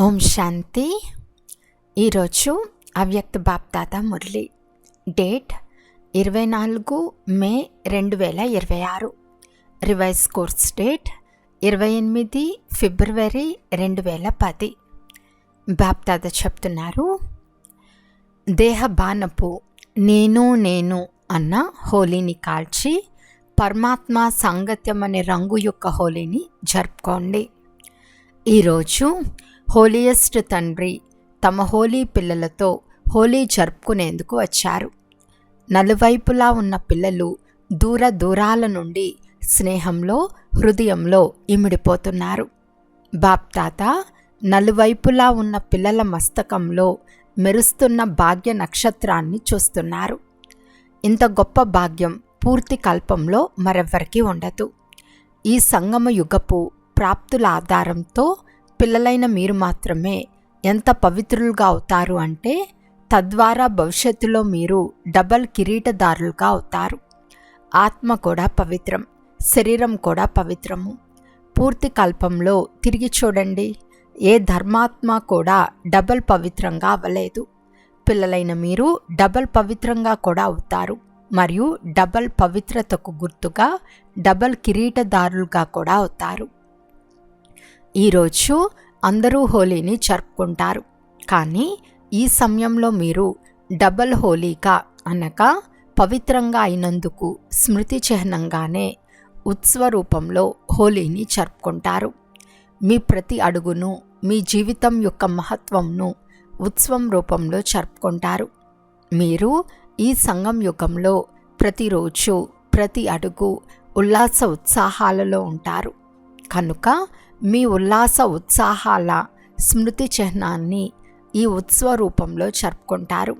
ఓం శాంతి. ఈరోజు అవ్యక్త బాప్దాదా మురళి. డేట్ 24 మే 2026. Revise course date 28 ఫిబ్రవరి 2010. బాప్దాదా చెప్తున్నారు, దేహబానపు నేను నేను అన్న హోలీని కాల్చి పరమాత్మ సాంగత్యం అనే రంగు యొక్క హోలీని జరుపుకోండి. ఈరోజు హోలీయెస్ట్ తండ్రి తమ హోలీ పిల్లలతో హోలీ జరుపుకునేందుకు వచ్చారు. నలువైపులా ఉన్న పిల్లలు దూర దూరాల నుండి స్నేహంలో హృదయంలో ఇమిడిపోతున్నారు. బాప్దాదా నలువైపులా ఉన్న పిల్లల మస్తకంలో మెరుస్తున్న భాగ్య నక్షత్రాన్ని చూస్తున్నారు. ఇంత గొప్ప భాగ్యం పూర్తి కల్పంలో మరెవ్వరికీ ఉండదు. ఈ సంగమ యుగపు ప్రాప్తుల ఆధారంతో పిల్లలైన మీరు మాత్రమే ఎంత పవిత్రులుగా అవుతారు అంటే, తద్వారా భవిష్యత్తులో మీరు డబల్ కిరీటదారులుగా అవుతారు. ఆత్మ కూడా పవిత్రం, శరీరం కూడా పవిత్రము. పూర్తి కల్పంలో తిరిగి చూడండి, ఏ ధర్మాత్మ కూడా డబల్ పవిత్రంగా అవ్వలేదు. పిల్లలైన మీరు డబల్ పవిత్రంగా కూడా అవుతారు మరియు డబల్ పవిత్రతకు గుర్తుగా డబల్ కిరీటదారులుగా కూడా అవుతారు. ఈరోజు అందరూ హోలీని జరుపుకుంటారు, కానీ ఈ సమయంలో మీరు డబల్ హోలీగా అనగా పవిత్రంగా అయినందుకు స్మృతి చిహ్నంగానే ఉత్సవ రూపంలో హోలీని జరుపుకుంటారు. మీ ప్రతి అడుగును, మీ జీవితం యొక్క మహత్వంను ఉత్సవం రూపంలో జరుపుకుంటారు. మీరు ఈ సంగం యుగంలో ప్రతిరోజు ప్రతి అడుగు ఉల్లాస ఉత్సాహాలలో ఉంటారు. కనుక మీ ఉల్లాస ఉత్సాహాల స్మృతి చిహ్నాన్ని ఈ ఉత్సవ రూపంలో జరుపుకుంటారు.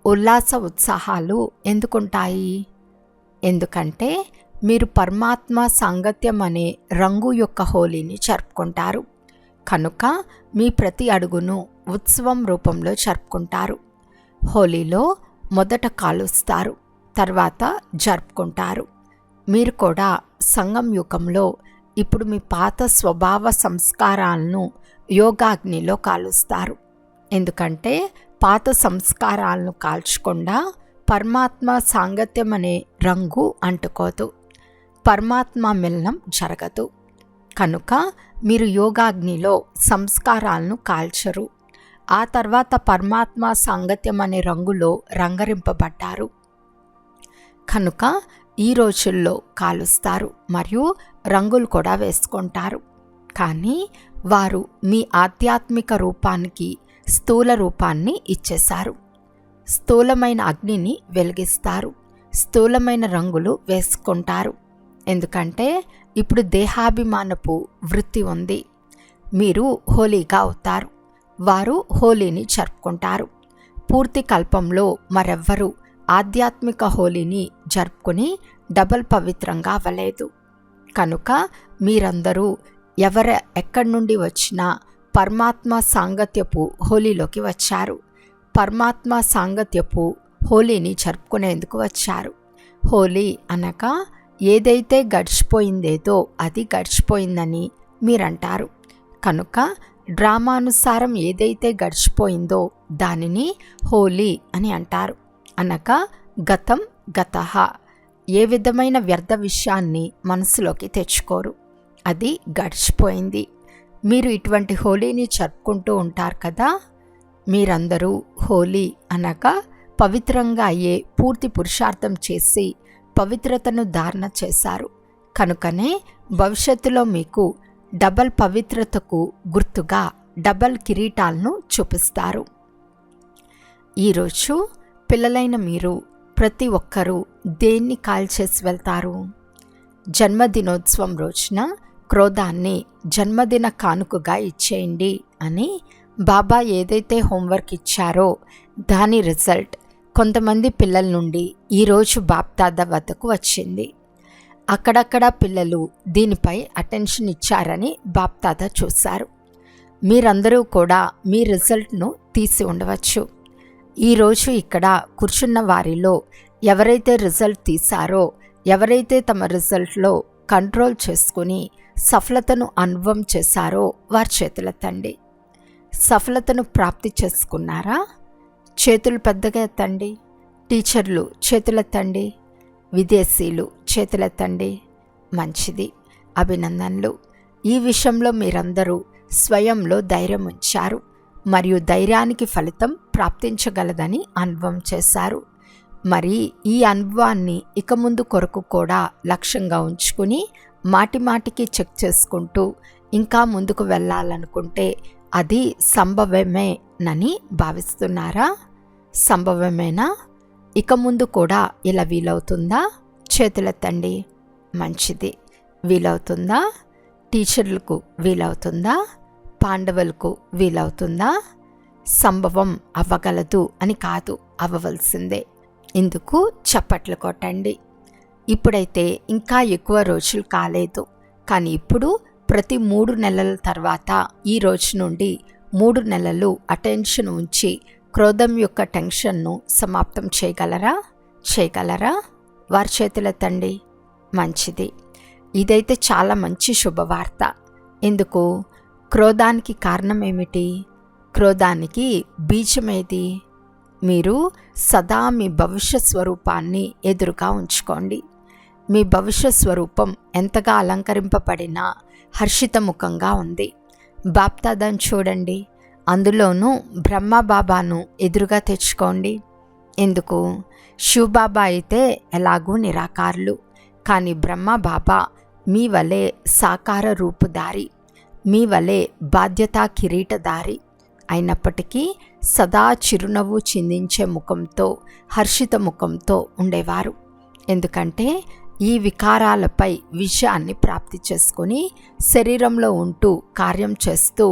ఉల్లాస ఉత్సాహాలు ఎందుకుంటాయి? ఎందుకంటే మీరు పరమాత్మ సాంగత్యం అనే రంగు యొక్క హోలీని జరుపుకుంటారు. కనుక మీ ప్రతి అడుగును ఉత్సవం రూపంలో జరుపుకుంటారు. హోలీలో మొదట కాలుస్తారు, తర్వాత జరుపుకుంటారు. మీరు కూడా సంగం యుగంలో ఇప్పుడు మీ పాత స్వభావ సంస్కారాలను యోగాగ్నిలో కాలుస్తారు. ఎందుకంటే పాత సంస్కారాలను కాల్చకుండా పరమాత్మ సాంగత్యం అనే రంగు అంటుకోదు, పరమాత్మ మిలనం జరగదు. కనుక మీరు యోగాగ్నిలో సంస్కారాలను కాల్చరు. ఆ తర్వాత పరమాత్మ సాంగత్యం అనే రంగులో రంగరింపబడ్డారు. కనుక ఈ రోజుల్లో కాలుస్తారు మరియు రంగులు కూడా వేసుకుంటారు. కానీ వారు మీ ఆధ్యాత్మిక రూపానికి స్థూల రూపాన్ని ఇచ్చేశారు. స్థూలమైన అగ్నిని వెలిగిస్తారు, స్థూలమైన రంగులు వేసుకుంటారు. ఎందుకంటే ఇప్పుడు దేహాభిమానపు వృత్తి ఉంది. మీరు హోలీగా అవుతారు, వారు హోలీని జరుపుకుంటారు. పూర్తి కల్పంలో మరెవ్వరూ ఆధ్యాత్మిక హోలీని జరుపుకుని డబల్ పవిత్రంగా అవ్వలేదు. కనుక మీరందరూ ఎక్కడి నుండి వచ్చినా పరమాత్మ సాంగత్యపు హోలీలోకి వచ్చారు. పరమాత్మ సాంగత్యపు హోలీని జరుపుకునేందుకు వచ్చారు. హోలీ అనగా ఏదైతే గడిచిపోయిందేదో అది గడిచిపోయిందని మీరంటారు. కనుక డ్రామానుసారం ఏదైతే గడిచిపోయిందో దానిని హోలీ అని అంటారు. అనగా గతం గతః. ఏ విధమైన వ్యర్థ విషయాన్ని మనసులోకి తెచ్చుకోరు, అది గడిచిపోయింది. మీరు ఇటువంటి హోలీని జరుపుకుంటూ ఉంటారు కదా. మీరందరూ హోలీ అనగా పవిత్రంగా అయ్యే పూర్తి పురుషార్థం చేసి పవిత్రతను ధారణ చేశారు. కనుకనే భవిష్యత్తులో మీకు డబల్ పవిత్రతకు గుర్తుగా డబల్ కిరీటాలను చూపిస్తారు. ఈరోజు పిల్లలైన మీరు ప్రతి ఒక్కరూ దేన్ని కాల్చేసి వెళ్తారు? జన్మదినోత్సవం రోజున క్రోధాన్ని జన్మదిన కానుకగా ఇచ్చేయండి అని బాబా ఏదైతే హోంవర్క్ ఇచ్చారో దాని రిజల్ట్ కొంతమంది పిల్లల నుండి ఈరోజు బాప్దాదా వద్దకు వచ్చింది. అక్కడక్కడ పిల్లలు దీనిపై అటెన్షన్ ఇచ్చారని బాప్దాదా చూశారు. మీరందరూ కూడా మీ రిజల్ట్ను తీసి ఉండవచ్చు. ఈరోజు ఇక్కడ కూర్చున్న వారిలో ఎవరైతే రిజల్ట్ తీశారో, ఎవరైతే తమ రిజల్ట్లో కంట్రోల్ చేసుకుని సఫలతను అనుభవం చేశారో వారి చేతులెత్తండి. సఫలతను ప్రాప్తి చేసుకున్నారా? చేతులు పెద్దగా ఎత్తండి. టీచర్లు చేతులెత్తండి. విదేశీయులు చేతులెత్తండి. మంచిది, అభినందనలు. ఈ విషయంలో మీరందరూ స్వయంలో ధైర్యం ఉంచారు మరియు ధైర్యానికి ఫలితం ప్రాప్తించగలదని అనుభవం చేశారు. మరి ఈ అనుభవాన్ని ఇక ముందు కొరకు కూడా లక్ష్యంగా ఉంచుకుని మాటిమాటికి చెక్ చేసుకుంటూ ఇంకా ముందుకు వెళ్ళాలనుకుంటే అది సంభవమేనని భావిస్తున్నారా? సంభవమేనా? ఇక ముందు కూడా ఇలా వీలవుతుందా? చేతులెత్తండి. మంచిది, వీలవుతుందా? టీచర్లకు వీలవుతుందా? పాండవులకు వీలవుతుందా? సంభవం అవ్వగలదు అని కాదు, అవ్వవలసిందే. ఇందుకు చప్పట్లు కొట్టండి. ఇప్పుడైతే ఇంకా ఎక్కువ రోజులు కాలేదు, కానీ ఇప్పుడు ప్రతి 3 నెలల తర్వాత ఈ రోజు నుండి 3 నెలలు అటెన్షన్ ఉంచి క్రోధం యొక్క టెన్షన్ను సమాప్తం చేయగలరా? వారి చేతులెత్తండి. మంచిది. ఇదైతే చాలా మంచి శుభవార్త. ఎందుకు? క్రోధానికి కారణం ఏమిటి? క్రోధానికి బీజమేది? మీరు సదా మీ భవిష్య స్వరూపాన్ని ఎదురుగా ఉంచుకోండి. మీ భవిష్య స్వరూపం ఎంతగా అలంకరింపబడినా హర్షితముఖంగా ఉంది. బాప్దాదాను చూడండి, అందులోనూ బ్రహ్మబాబాను ఎదురుగా తెచ్చుకోండి. ఎందుకు? శివబాబా అయితే ఎలాగూ నిరాకారులు, కానీ బ్రహ్మబాబా మీ వలె సాకార రూపుదారి, మీ వలె బాధ్యతా కిరీటదారి అయినప్పటికీ సదా చిరునవ్వు చిందించే ముఖంతో, హర్షిత ముఖంతో ఉండేవారు. ఎందుకంటే ఈ వికారాలపై విజయాన్ని ప్రాప్తి చేసుకొని శరీరంలో ఉంటూ కార్యం చేస్తూ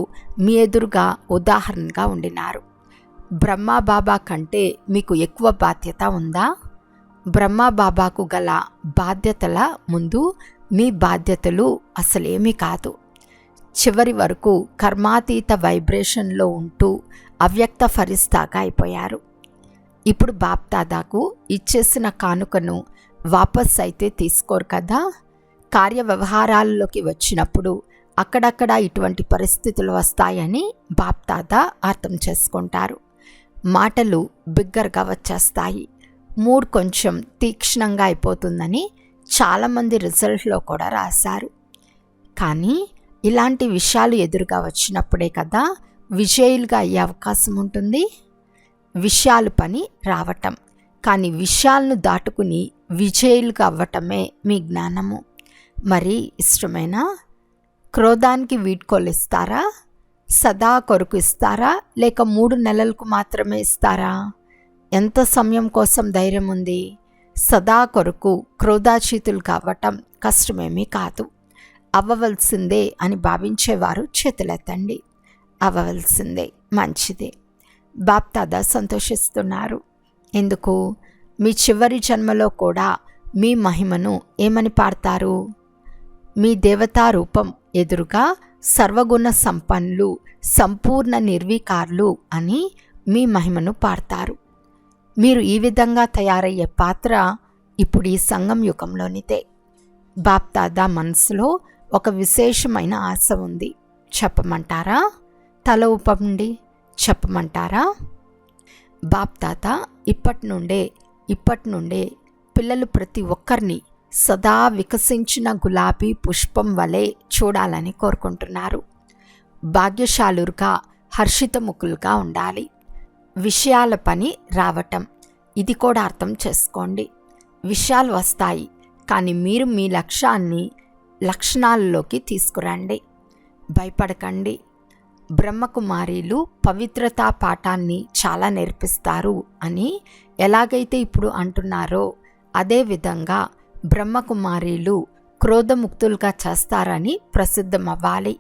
మీ ఎదురుగా ఉదాహరణగా ఉండినారు. బ్రహ్మబాబా కంటే మీకు ఎక్కువ బాధ్యత ఉందా? బ్రహ్మబాబాకు గల బాధ్యతల ముందు మీ బాధ్యతలు అసలేమీ కాదు. చివరి వరకు కర్మాతీత వైబ్రేషన్లో ఉంటూ అవ్యక్త ఫరిస్తాగా అయిపోయారు. ఇప్పుడు బాప్దాదాకు ఇచ్చేసిన కానుకను వాపస్ అయితే తీసుకోరు కదా. కార్య వ్యవహారాల్లోకి వచ్చినప్పుడు అక్కడక్కడ ఇటువంటి పరిస్థితులు వస్తాయని బాప్దాదా అర్థం చేసుకుంటారు. మాటలు బిగ్గరగా వచ్చేస్తాయి, మూడ్ కొంచెం తీక్ష్ణంగా అయిపోతుందని చాలామంది రిజల్ట్లో కూడా రాశారు. కానీ ఇలాంటి విషయాలు ఎదురుగా వచ్చినప్పుడే కదా విజయులుగా అయ్యే అవకాశం ఉంటుంది. విషయాలు పని రావటం, కానీ విషయాలను దాటుకుని విజయులుగా అవ్వటమే మీ జ్ఞానము. మరి ఇష్టమేనా? క్రోధానికి వీడ్కోలు ఇస్తారా? సదా కొరకు ఇస్తారా? లేక 3 నెలలకు మాత్రమే ఇస్తారా? ఎంత సమయం కోసం ధైర్యం ఉంది? సదా కొరకు క్రోధాచీతులు కావటం కష్టమేమీ కాదు. అవ్వవలసిందే అని భావించేవారు చేతులెత్తండి. అవ్వవలసిందే. మంచిదే. బాప్దాదా సంతోషిస్తున్నారు. ఎందుకు? మీ చివరి జన్మలో కూడా మీ మహిమను ఏమని పాడతారు? మీ దేవతా రూపం ఎదురుగా సర్వగుణ సంపన్నులు, సంపూర్ణ నిర్వికారులు అని మీ మహిమను పాడతారు. మీరు ఈ విధంగా తయారయ్యే పాత్ర ఇప్పుడు ఈ సంగం యుగంలోనిదే. బాప్దాదా మనసులో ఒక విశేషమైన ఆశ ఉంది. చెప్పమంటారా? తల ఊపండి. చెప్పమంటారా? బాప్దాదా ఇప్పటి నుండే పిల్లలు ప్రతి ఒక్కరిని సదా వికసించిన గులాబీ పుష్పం వలె చూడాలని కోరుకుంటున్నారు. భాగ్యశాలురుగా, హర్షితముఖులుగా ఉండాలి. విషయాల పని రావటం, ఇది కూడా అర్థం చేసుకోండి. విషయాలు వస్తాయి, కానీ మీరు మీ లక్షణాలలోకి తీసుకురండి. భయపడకండి. బ్రహ్మకుమారీలు పవిత్రతా పాఠాన్ని చాలా నేర్పిస్తారు అని ఎలాగైతే ఇప్పుడు అంటున్నారో అదేవిధంగా బ్రహ్మకుమారీలు క్రోధముక్తులుగా చేస్తారని ప్రసిద్ధమవ్వాలి.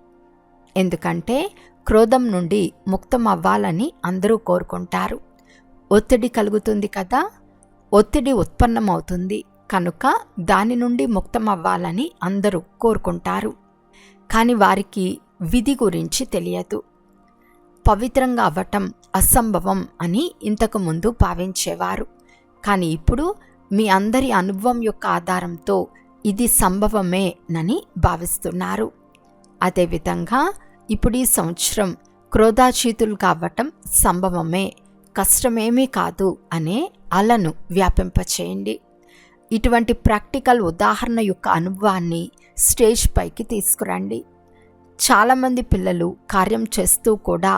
ఎందుకంటే క్రోధం నుండి ముక్తం అవ్వాలని అందరూ కోరుకుంటారు. ఒత్తిడి కలుగుతుంది కదా, ఒత్తిడి ఉత్పన్నమవుతుంది కనుక దాని నుండి ముక్తం అవ్వాలని అందరూ కోరుకుంటారు. కానీ వారికి విధి గురించి తెలియదు. పవిత్రంగా అవ్వటం అసంభవం అని ఇంతకుముందు భావించేవారు. కానీ ఇప్పుడు మీ అందరి అనుభవం యొక్క ఆధారంతో ఇది సంభవమేనని భావిస్తున్నారు. అదేవిధంగా ఇప్పుడు ఈ సంవత్సరం క్రోధాచీతులు కావటం సంభవమే, కష్టమేమీ కాదు అనే అలను వ్యాపింపచేయండి. ఇటువంటి ప్రాక్టికల్ ఉదాహరణ యొక్క అనుభవాన్ని స్టేజ్ పైకి తీసుకురండి. చాలామంది పిల్లలు కార్యం చేస్తూ కూడా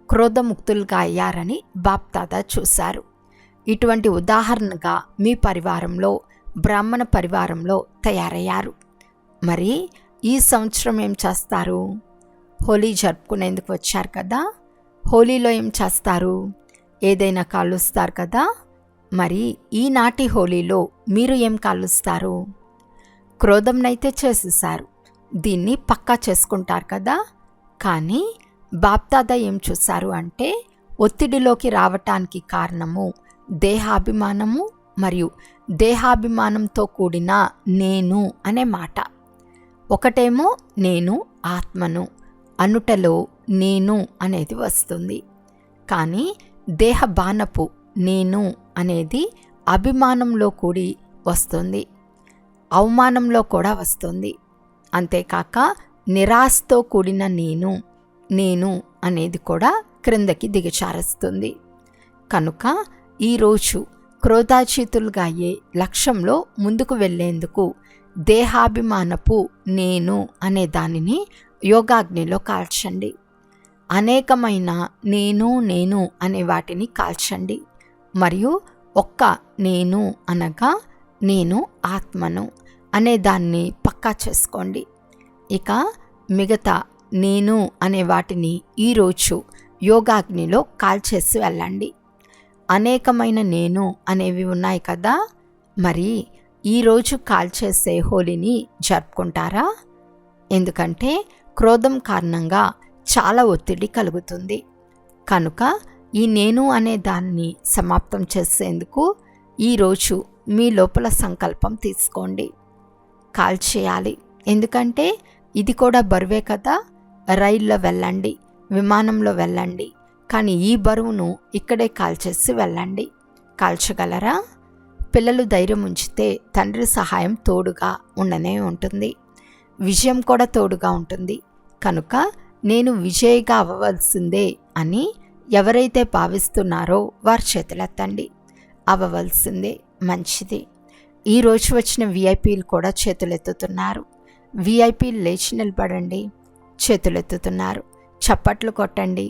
క్రోధముక్తులుగా అయ్యారని బాప్దాదా చూశారు. ఇటువంటి ఉదాహరణగా మీ పరివారంలో, బ్రాహ్మణ పరివారంలో తయారయ్యారు. మరి ఈ సంవత్సరం ఏం చేస్తారు? హోలీ జరుపుకునేందుకు వచ్చారు కదా. హోలీలో ఏం చేస్తారు? ఏదైనా కాలుస్తారు కదా. మరి ఈనాటి హోలీలో మీరు ఏం కాలుస్తారు? క్రోధంనైతే చేసేసారు, దీన్ని పక్కా చేసుకుంటారు కదా. కానీ బాప్దాదా ఏం చూశారు అంటే, ఒత్తిడిలోకి రావటానికి కారణము దేహాభిమానము మరియు దేహాభిమానంతో కూడిన నేను అనే మాట. ఒకటేమో నేను ఆత్మను అనుటలో నేను అనేది వస్తుంది. కానీ దేహబానపు నేను అనేది అభిమానంలో కూడి వస్తుంది, అవమానంలో కూడా వస్తుంది. అంతేకాక నిరాశతో కూడిన నేను అనేది కూడా క్రిందకి దిగచారుస్తుంది. కనుక ఈరోజు క్రోధాచీతులుగా అయ్యే లక్ష్యంలో ముందుకు వెళ్ళేందుకు దేహాభిమానపు నేను అనే దానిని యోగాగ్నిలో కాల్చండి. అనేకమైన నేను అనే వాటిని కాల్చండి. మరియు ఒక్క నేను అనగా నేను ఆత్మను అనే దాన్ని పక్కా చేసుకోండి. ఇక మిగతా నేను అనే వాటిని ఈరోజు యోగాగ్నిలో కాల్చేసి వెళ్ళండి. అనేకమైన నేను అనేవి ఉన్నాయి కదా. మరి ఈరోజు కాల్చేసే హోలీని జరుపుకుంటారా? ఎందుకంటే క్రోధం కారణంగా చాలా ఒత్తిడి కలుగుతుంది. కనుక ఈ నేను అనే దాన్ని సమాప్తం చేసేందుకు ఈరోజు మీ లోపల సంకల్పం తీసుకోండి. కాల్చేయాలి. ఎందుకంటే ఇది కూడా బరువే కదా. రైల్లో వెళ్ళండి, విమానంలో వెళ్ళండి, కానీ ఈ బరువును ఇక్కడే కాల్చేసి వెళ్ళండి. కాల్చగలరా? పిల్లలు ధైర్యం ఉంచితే తండ్రి సహాయం తోడుగా ఉండనే ఉంటుంది, విజయం కూడా తోడుగా ఉంటుంది. కనుక నేను విజయిగా అవ్వవలసిందే అని ఎవరైతే భావిస్తున్నారో వారి చేతులెత్తండి. అవ్వవలసిందే, మంచిది. ఈరోజు వచ్చిన విఐపీలు కూడా చేతులెత్తుతున్నారు. విఐపీలు లేచి నిలబడండి, చేతులెత్తుతున్నారు. చప్పట్లు కొట్టండి.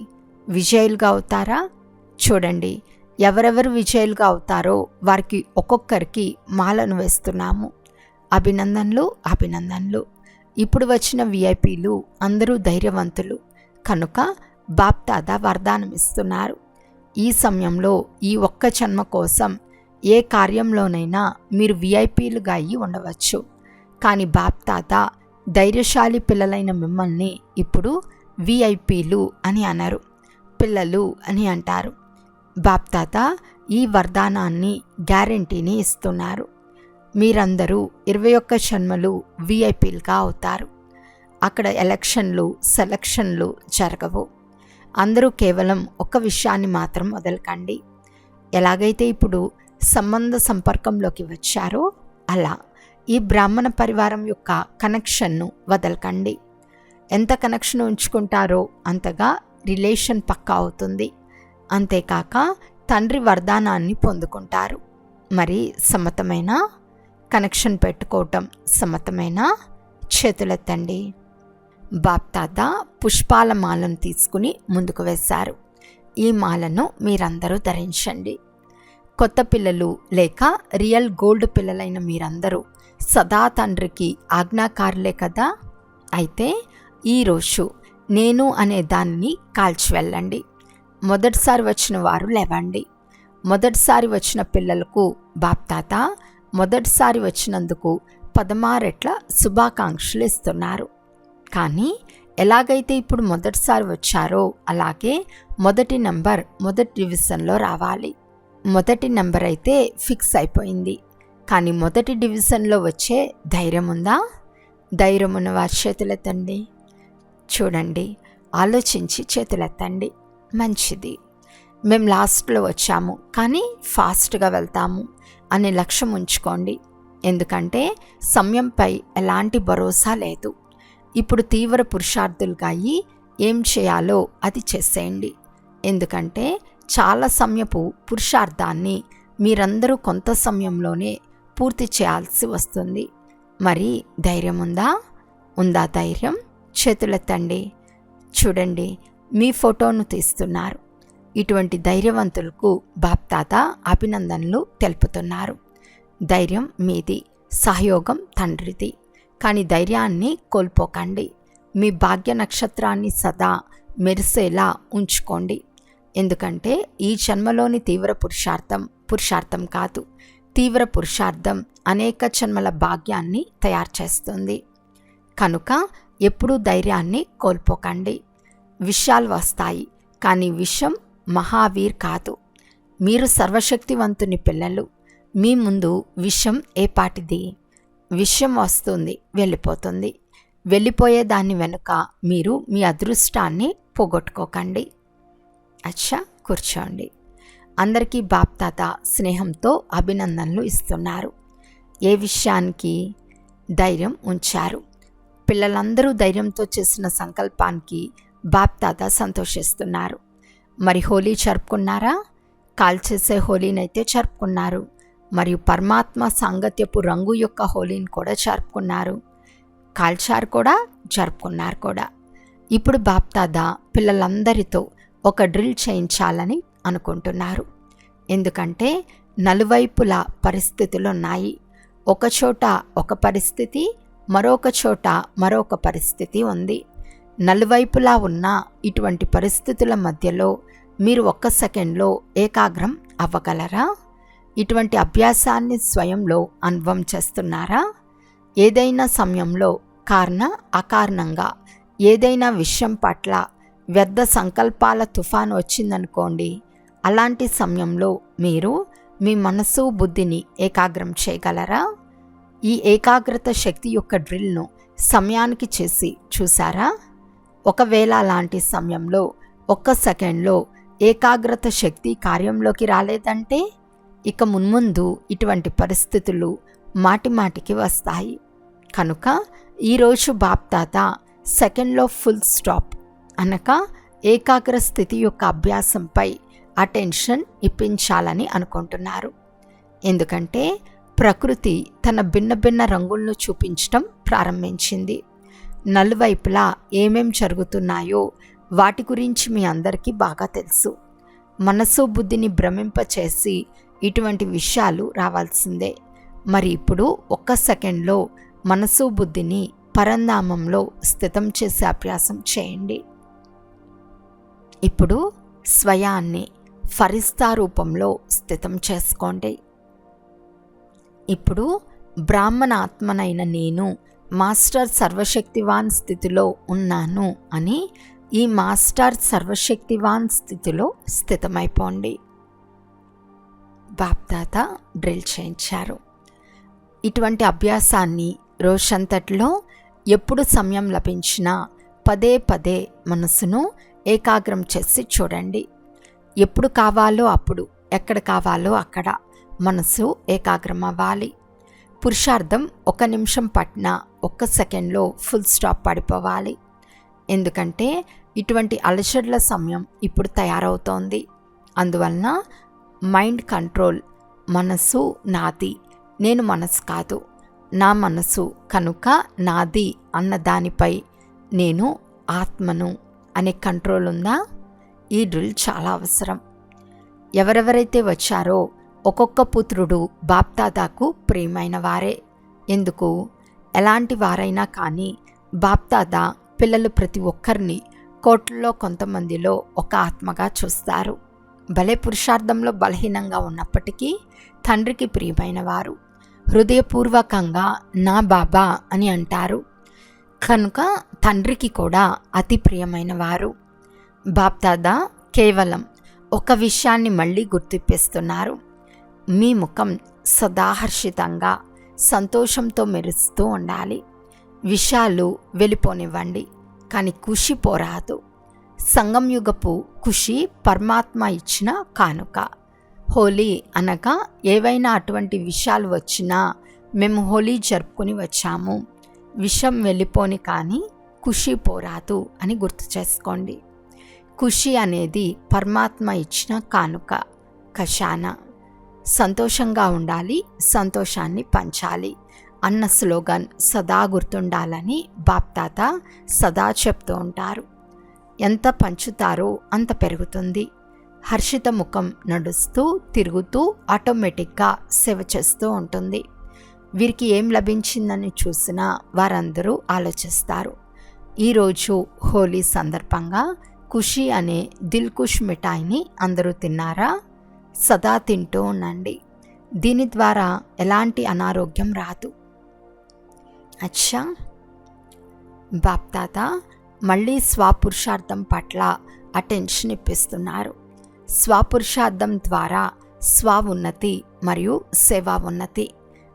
విజయులుగా అవుతారా? చూడండి, ఎవరెవరు విజయులుగా అవుతారో వారికి ఒక్కొక్కరికి మాలను వేస్తున్నాము. అభినందనలు, అభినందనలు. ఇప్పుడు వచ్చిన విఐపీలు అందరూ ధైర్యవంతులు కనుక బాప్దాదా వరదానం ఇస్తున్నారు. ఈ సమయంలో ఈ ఒక్క జన్మ కోసం ఏ కార్యంలోనైనా మీరు విఐపీలుగా అయ్యి ఉండవచ్చు. కానీ బాప్దాదా ధైర్యశాలి పిల్లలైన మిమ్మల్ని ఇప్పుడు విఐపీలు అని అనరు, పిల్లలు అని అంటారు. బాప్దాదా ఈ వరదానాన్ని, గ్యారెంటీని ఇస్తున్నారు. మీరందరూ 21 జన్మలు విఐపీలుగా అవుతారు. అక్కడ ఎలక్షన్లు, సెలక్షన్లు జరగవు. అందరూ కేవలం ఒక విషయాన్ని మాత్రం వదలకండి. ఎలాగైతే ఇప్పుడు సంబంధ సంపర్కంలోకి వచ్చారో అలా ఈ బ్రాహ్మణ పరివారం యొక్క కనెక్షన్ను వదలకండి. ఎంత కనెక్షన్ ఉంచుకుంటారో అంతగా రిలేషన్ పక్కా అవుతుంది. అంతేకాక తండ్రి వరదానాన్ని పొందుకుంటారు. మరి సమ్మతమైన కనెక్షన్ పెట్టుకోవటం సమ్మతమైన చేతులెత్తండి. బాప్దాదా పుష్పాల మాలను తీసుకుని ముందుకు వేశారు. ఈ మాలను మీరందరూ ధరించండి. కొత్త పిల్లలు లేక రియల్ గోల్డ్ పిల్లలైన మీరందరూ సదా తండ్రికి ఆజ్ఞాకారులే కదా. అయితే ఈరోజు నేను అనే దానిని కాల్చి వెళ్ళండి. మొదటిసారి వచ్చిన వారు లేవండి. మొదటిసారి వచ్చిన పిల్లలకు బాప్దాదా మొదటిసారి వచ్చినందుకు 16 రెట్ల శుభాకాంక్షలు ఇస్తున్నారు. కానీ ఎలాగైతే ఇప్పుడు మొదటిసారి వచ్చారో అలాగే మొదటి నంబర్ మొదటి డివిజన్లో రావాలి. మొదటి నంబర్ అయితే ఫిక్స్ అయిపోయింది. కానీ మొదటి డివిజన్లో వచ్చే ధైర్యం ఉందా? ధైర్యం ఉన్న వారి చేతులెత్తండి. చూడండి, ఆలోచించి చేతులెత్తండి. మంచిది. మేము లాస్ట్లో వచ్చాము కానీ ఫాస్ట్గా వెళ్తాము అనే లక్ష్యం ఉంచుకోండి. ఎందుకంటే సమయంపై ఎలాంటి భరోసా లేదు. ఇప్పుడు తీవ్ర పురుషార్థులుగా అయ్యి ఏం చేయాలో అది చేసేయండి. ఎందుకంటే చాలా సమయపు పురుషార్థాన్ని మీరందరూ కొంత సమయంలోనే పూర్తి చేయాల్సి వస్తుంది. మరి ధైర్యం ఉందా ధైర్యం? చేతులెత్తండి. చూడండి, మీ ఫోటోను తీస్తున్నారు. ఇటువంటి ధైర్యవంతులకు బాప్తాత అభినందనలు తెలుపుతున్నారు. ధైర్యం మీది, సహయోగం తండ్రిది. కానీ ధైర్యాన్ని కోల్పోకండి. మీ భాగ్య నక్షత్రాన్ని సదా మెరిసేలా ఉంచుకోండి. ఎందుకంటే ఈ జన్మలోని తీవ్ర పురుషార్థం కాదు, తీవ్ర పురుషార్థం అనేక జన్మల భాగ్యాన్ని తయారు చేస్తుంది. కనుక ఎప్పుడూ ధైర్యాన్ని కోల్పోకండి. విషయాలు వస్తాయి, కానీ విషం మహావీర్ కాదు. మీరు సర్వశక్తివంతుని పిల్లలు. మీ ముందు విషం ఏపాటిది? విషయం వస్తుంది, వెళ్ళిపోతుంది. వెళ్ళిపోయే దాని వెనుక మీరు మీ అదృష్టాన్ని పోగొట్టుకోకండి. అచ్చా, కూర్చోండి. అందరికీ బాప్తాత స్నేహంతో అభినందనలు ఇస్తున్నారు. ఏ విషయానికి? ధైర్యం ఉంచారు. పిల్లలందరూ ధైర్యంతో చేసిన సంకల్పానికి బాప్తాత సంతోషిస్తున్నారు. మరి హోలీ జరుపుకున్నారా? కాల్చేసే హోలీనైతే జరుపుకున్నారు. మరియు పరమాత్మ సాంగత్యపు రంగు యొక్క హోలీని కూడా జరుపుకున్నారు. కాల్చారు కూడా, జరుపుకున్నారు కూడా. ఇప్పుడు బాప్తాత పిల్లలందరితో ఒక డ్రిల్ చేయించాలని అనుకుంటున్నారు. ఎందుకంటే నలువైపులా పరిస్థితులు ఉన్నాయి. ఒకచోట ఒక పరిస్థితి, మరొక చోట మరొక పరిస్థితి ఉంది. నలువైపులా ఉన్న ఇటువంటి పరిస్థితుల మధ్యలో మీరు ఒక్క సెకండ్లో ఏకాగ్రం అవ్వగలరా? ఇటువంటి అభ్యాసాన్ని స్వయంలో అనుభవం చేస్తున్నారా? ఏదైనా సమయంలో అకారణంగా ఏదైనా విషయం పట్ల వ్యర్థ సంకల్పాల తుఫాను వచ్చిందనుకోండి. అలాంటి సమయంలో మీరు మీ మనసు బుద్ధిని ఏకాగ్రం చేయగలరా? ఈ ఏకాగ్రత శక్తి యొక్క డ్రిల్ను సమయానికి చేసి చూసారా? ఒకవేళ అలాంటి సమయంలో ఒక్క సెకండ్లో ఏకాగ్రత శక్తి కార్యంలోకి రాలేదంటే ఇక మున్ముందు ఇటువంటి పరిస్థితులు మాటిమాటికి వస్తాయి. కనుక ఈరోజు బాప్తాత సెకండ్లో ఫుల్ స్టాప్ అనగా ఏకాగ్ర స్థితి యొక్క అభ్యాసంపై అటెన్షన్ ఇప్పించాలని అనుకుంటున్నారు. ఎందుకంటే ప్రకృతి తన భిన్న భిన్న రంగులను చూపించటం ప్రారంభించింది. నలువైపులా ఏమేం జరుగుతున్నాయో వాటి గురించి మీ అందరికీ బాగా తెలుసు. మనసు బుద్ధిని భ్రమింపచేసి ఇటువంటి విషయాలు రావాల్సిందే. మరి ఇప్పుడు ఒక్క సెకండ్లో మనసు బుద్ధిని పరంధామంలో స్థితం చేసే అభ్యాసం చేయండి. ఇప్పుడు స్వయాన్ని ఫరిస్తా రూపంలో స్థితం చేసుకోండి. ఇప్పుడు బ్రాహ్మణ ఆత్మనైన నేను మాస్టర్ సర్వశక్తివాన్ స్థితిలో ఉన్నాను అని ఈ మాస్టర్ సర్వశక్తివాన్ స్థితిలో స్థితమైపోండి. బాప్దాత డ్రిల్ చేయించారు. ఇటువంటి అభ్యాసాన్ని రోజంతట్లో ఎప్పుడు సమయం లభించినా పదే పదే మనసును ఏకాగ్రం చేసి చూడండి. ఎప్పుడు కావాలో అప్పుడు, ఎక్కడ కావాలో అక్కడ మనసు ఏకాగ్రం అవ్వాలి. పురుషార్థం 1 నిమిషం పట్టినా 1 సెకండ్లో ఫుల్ స్టాప్ పడిపోవాలి. ఎందుకంటే ఇటువంటి అలసటల సమయం ఇప్పుడు తయారవుతోంది. అందువలన మైండ్ కంట్రోల్, మనసు నాది, నేను మనసు కాదు, నా మనసు కనుక నాది అన్న దానిపై నేను ఆత్మను అనే కంట్రోల్ ఉందా? ఈ డ్రిల్ చాలా అవసరం. ఎవరెవరైతే వచ్చారో ఒక్కొక్క పుత్రుడు బాప్దాదాకు ప్రియమైన వారే. ఎందుకు? ఎలాంటి వారైనా కానీ బాప్దాదా పిల్లలు ప్రతి ఒక్కరిని కోట్లలో కొంతమందిలో ఒక ఆత్మగా చూస్తారు. భలే పురుషార్థంలో బలహీనంగా ఉన్నప్పటికీ తండ్రికి ప్రియమైన వారు. హృదయపూర్వకంగా నా బాబా అని అంటారు. కనుక తండ్రికి కూడా అతి ప్రియమైన వారు. బాప్దాదా కేవలం ఒక విషయాన్ని మళ్ళీ గుర్తిప్పిస్తున్నారు. మీ ముఖం సదాహర్షితంగా సంతోషంతో మెరుస్తూ ఉండాలి. విషయాలు వెళ్ళిపోనివ్వండి, కానీ ఖుషి పోరాదు. సంగంయుగపు ఖుషి పరమాత్మ ఇచ్చిన కానుక. హోలీ అనగా ఏవైనా అటువంటి విషయాలు వచ్చినా మేము హోలీ జరుపుకుని వచ్చాము. విషం వెళ్ళిపోని కానీ ఖుషి పోరాదు అని గుర్తు చేసుకోండి. ఖుషి అనేది పరమాత్మ ఇచ్చిన కానుక, ఖజాన. సంతోషంగా ఉండాలి, సంతోషాన్ని పంచాలి అన్న స్లోగన్ సదా గుర్తుండాలని బాప్తాత సదా చెప్తూ ఉంటారు. ఎంత పంచుతారో అంత పెరుగుతుంది. హర్షిత ముఖం నడుస్తూ తిరుగుతూ ఆటోమేటిక్గా సేవ చేస్తూ ఉంటుంది. వీరికి ఏం లభించిందని చూసినా వారందరూ ఆలోచిస్తారు. ఈరోజు హోలీ సందర్భంగా ఖుషి అనే దిల్ ఖుష్ మిఠాయిని అందరూ తిన్నారా? సదా తింటూ ఉండండి. దీని ద్వారా ఎలాంటి అనారోగ్యం రాదు. అచ్చా, బాప్తాత మళ్ళీ స్వపురుషార్థం పట్ల అటెన్షన్ ఇప్పిస్తున్నారు. స్వపురుషార్థం ద్వారా స్వ ఉన్నతి మరియు సేవా ఉన్నతి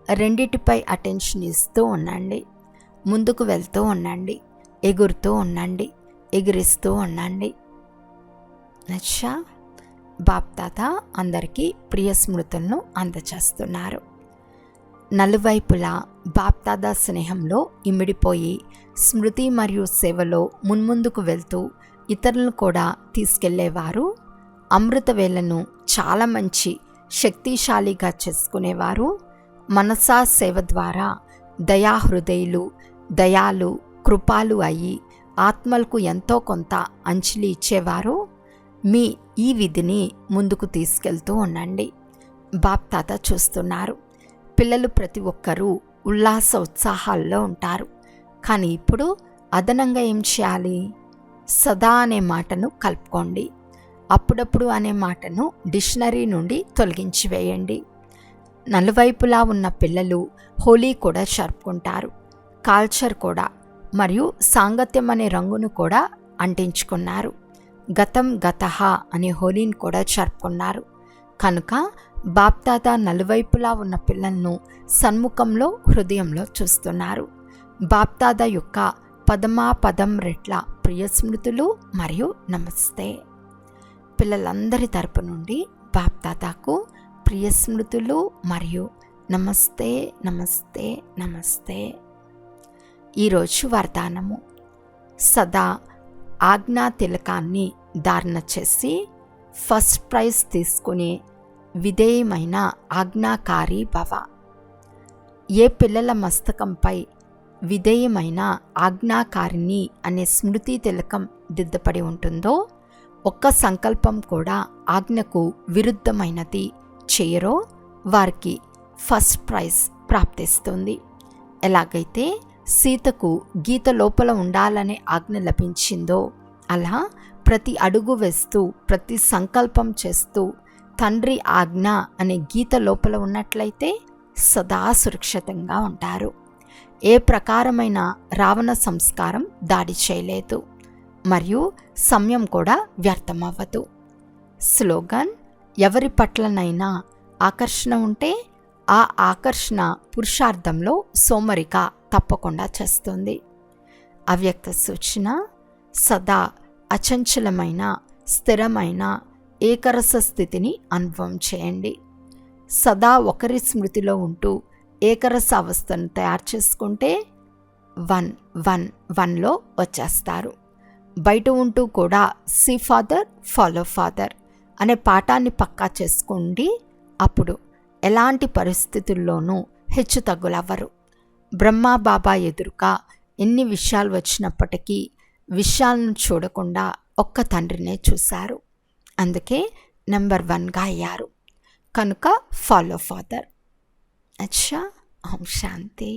రెండిటిపై అటెన్షన్ ఇస్తూ ఉండండి. ముందుకు వెళ్తూ ఉండండి, ఎగురుతూ ఉండండి, ఎగిరిస్తూ ఉండండి. అచ్చా, బాప్తాత అందరికీ ప్రియ స్మృతులను అందచేస్తున్నారు. నలువైపులా బాప్దాదా స్నేహంలో ఇమిడిపోయి స్మృతి మరియు సేవలో మున్ముందుకు వెళ్తూ ఇతరులను కూడా తీసుకెళ్లేవారు. అమృత వేళను చాలా మంచి శక్తిశాలిగా చేసుకునేవారు. మనసా సేవ ద్వారా దయాహృదయులు, దయాలు, కృపాలు అయ్యి ఆత్మలకు ఎంతో కొంత అంజలి ఇచ్చేవారు. మీ ఈ విధిని ముందుకు తీసుకెళ్తూ ఉండండి. బాప్తాత చూస్తున్నారు. పిల్లలు ప్రతి ఒక్కరూ ఉల్లాస ఉత్సాహాల్లో ఉంటారు. కానీ ఇప్పుడు అదనంగా ఏం చేయాలి? సదా అనే మాటను కలుపుకోండి. అప్పుడప్పుడు అనే మాటను డిక్షనరీ నుండి తొలగించి వేయండి. నలువైపులా ఉన్న పిల్లలు హోలీ కూడా జరుపుకుంటారు. కల్చర్ కూడా మరియు సాంగత్యం అనే రంగును కూడా అంటించుకున్నారు. గతం గతహ అనే హోలీని కూడా జరుపుకున్నారు. కనుక బాప్దాదా నలువైపులా ఉన్న పిల్లలను సన్ముఖంలో, హృదయంలో చూస్తున్నారు. బాప్దాదా యొక్క పదమాపదం రెట్ల ప్రియ స్మృతులు మరియు నమస్తే. పిల్లలందరి తరపు నుండి బాప్దాదాకు ప్రియ స్మృతులు మరియు నమస్తే, నమస్తే, నమస్తే. ఈరోజు వరదానము: సదా ఆజ్ఞా తిలకాన్ని ధారణ చేసి ఫస్ట్ ప్రైజ్ తీసుకునే విధేయమైన ఆజ్ఞాకారి భవ. ఏ పిల్లల మస్తకంపై విధేయమైన ఆజ్ఞాకారిణి అనే స్మృతి తిలకం దిద్దపడి ఉంటుందో, ఒక్క సంకల్పం కూడా ఆజ్ఞకు విరుద్ధమైనది చేయరో వారికి ఫస్ట్ ప్రైజ్ ప్రాప్తిస్తుంది. ఎలాగైతే సీతకు గీత లోపల ఉండాలనే ఆజ్ఞ లభించిందో, అలా ప్రతి అడుగు వేస్తూ, ప్రతి సంకల్పం చేస్తూ తండ్రి ఆజ్ఞ అనే గీత లోపల ఉన్నట్లయితే సదా సురక్షితంగా ఉంటారు. ఏ ప్రకారమైన రావణ సంస్కారం దాడి చేయలేదు మరియు సమయం కూడా వ్యర్థమవ్వదు. స్లోగన్: ఎవరి పట్లనైనా ఆకర్షణ ఉంటే ఆ ఆకర్షణ పురుషార్థంలో సోమరిక తప్పకుండా చేస్తుంది. అవ్యక్త సూచన: సదా అచంచలమైన, స్థిరమైన ఏకరస స్థితిని అనుభవం చేయండి. సదా ఒకరి స్మృతిలో ఉంటూ ఏకరస అవస్థను తయారు చేసుకుంటే 1-1-1లో వచ్చేస్తారు. బయట ఉంటూ కూడా సీ ఫాదర్ ఫాలో ఫాదర్ అనే పాఠాన్ని పక్కా చేసుకోండి. అప్పుడు ఎలాంటి పరిస్థితుల్లోనూ హెచ్చు తగ్గులవ్వరు. బ్రహ్మా బాబా ఎదురుగా ఎన్ని విషయాలు వచ్చినప్పటికీ విషయాలను చూడకుండా ఒక్క తండ్రినే చూశారు. అందుకే నెంబర్ 1గా అయ్యారు. కనుక ఫాలో ఫాదర్. అచ్చా, ఓం శాంతి.